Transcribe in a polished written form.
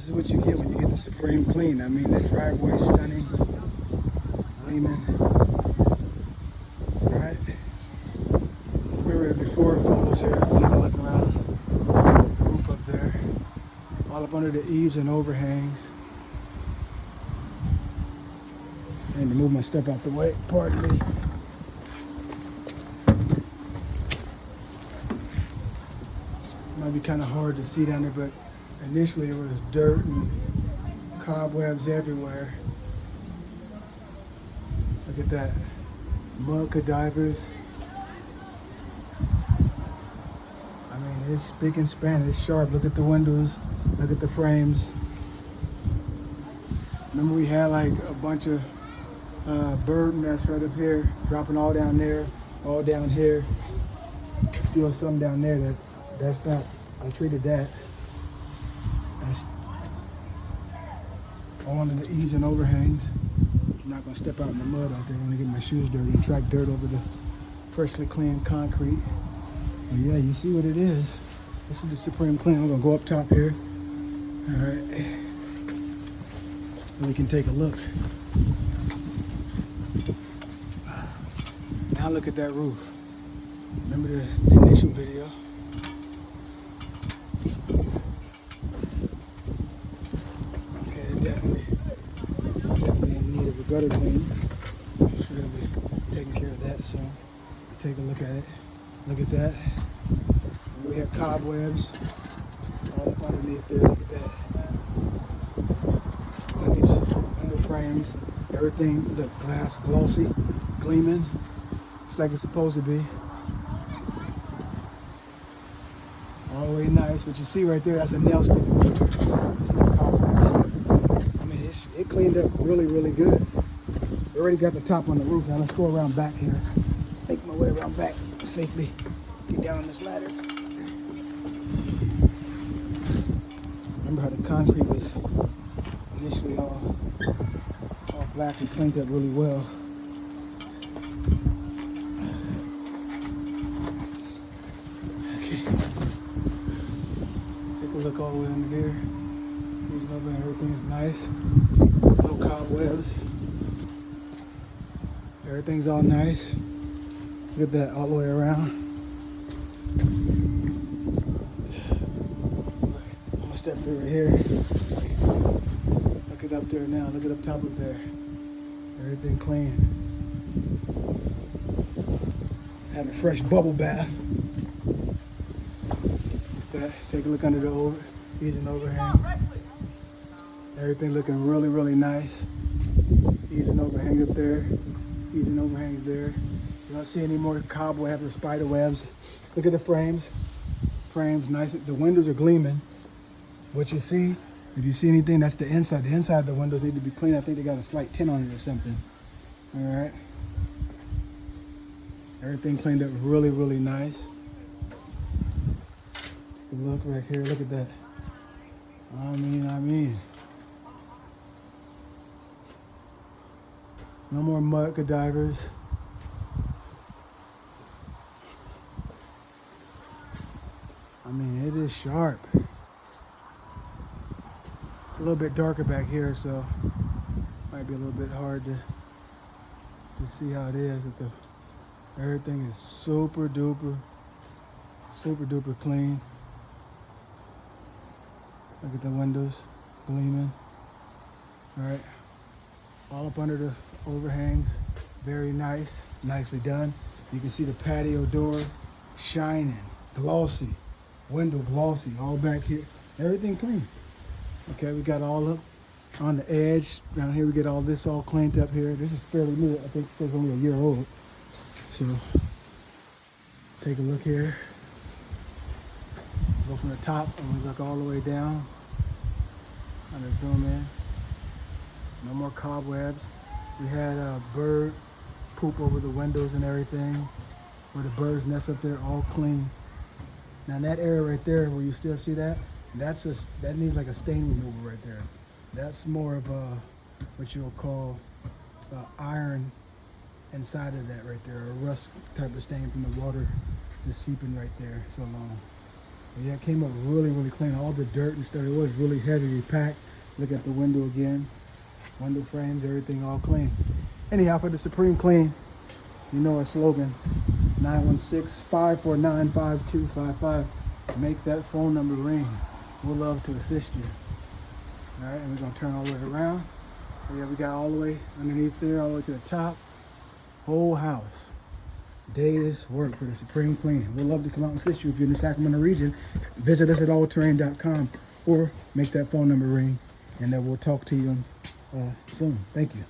This is what you get when you get the Supreme Clean. I mean, the driveway is stunning, gleaming. Right? Remember the before photos here. Take a look around. Roof up there. All up under the eaves and overhangs. I need to move my stuff out the way. Pardon me. Might be kind of hard to see down there, but initially it was dirt and cobwebs everywhere. Look at that. Mud cadavers. I mean, it's speaking Spanish, sharp. Look at the windows. Look at the frames. Remember we had like a bunch of bird nests right up here, dropping all down there, all down here. Still some down there that's not, I treated that. That's all under the eaves and overhangs. I'm not gonna step out in the mud out there. I'm gonna get my shoes dirty and track dirt over the freshly cleaned concrete. But yeah, you see what it is. This is the Supreme Clean. I'm gonna go up top here. All right, so we can take a look. Now look at that roof. Remember the initial video? Okay, definitely in need of a gutter clean. Should have been taking care of that soon. Let's take a look at it. Look at that. We have cobwebs all up underneath there. Look at that. Window frames, everything. Look, glass glossy, gleaming. It's like it's supposed to be. All the way nice. What you see right there, that's a nail stick. I mean, it cleaned up really, really good. We already got the top on the roof. Now let's go around back here. Make my way around back safely. Get down on this ladder. Remember how the concrete was initially all black and cleaned up really well. Look all the way under there. Here's over and everything's nice. No cobwebs. Everything's all nice. Look at that all the way around. I'm gonna step through right here. Look it up there now. Look it up top of there. Everything clean. Had a fresh bubble bath. Take a look under the eaves and overhangs. Everything looking really, really nice. Eaves and overhangs up there. Eaves and overhangs there. You don't see any more cobwebs or spider webs. Look at the frames. Frames nice. The windows are gleaming. What you see, if you see anything, that's the inside. The inside of the windows need to be clean. I think they got a slight tint on it or something. All right. Everything cleaned up really, really nice. Look right here, look at that. I mean. No more mud cadavers. I mean, it is sharp. It's a little bit darker back here, so might be a little bit hard to see how it is. Everything is super duper clean. Look at the windows gleaming. All right, all up under the overhangs. Very nice, nicely done. You can see the patio door shining, glossy, window glossy, all back here. Everything clean. Okay, we got all up on the edge. Down here we get all this all cleaned up here. This is fairly new. I think it says only a year old. So take a look here. Go from the top and we look all the way down. I'm gonna zoom in. No more cobwebs. We had a bird poop over the windows and everything. Where the birds nest up there, all clean. Now that area right there, where you still see that, that needs like a stain removal right there. That's more of a what you'll call iron inside of that right there, a rust type of stain from the water just seeping right there so long. But yeah, it came up really, really clean. All the dirt and stuff, it was really heavily packed. Look at the window again. Window frames, everything all clean. Anyhow, for the Supreme Clean, you know our slogan, 916-549-5255. Make that phone number ring. We'll love to assist you. All right, and we're gonna turn all the way around. Yeah, we got all the way underneath there, all the way to the top. Whole house. Day's work for the Supreme Clean. We'd love to come out and assist you if you're in the Sacramento region. Visit us at allterrain.com or make that phone number ring, and then we'll talk to you soon. Thank you.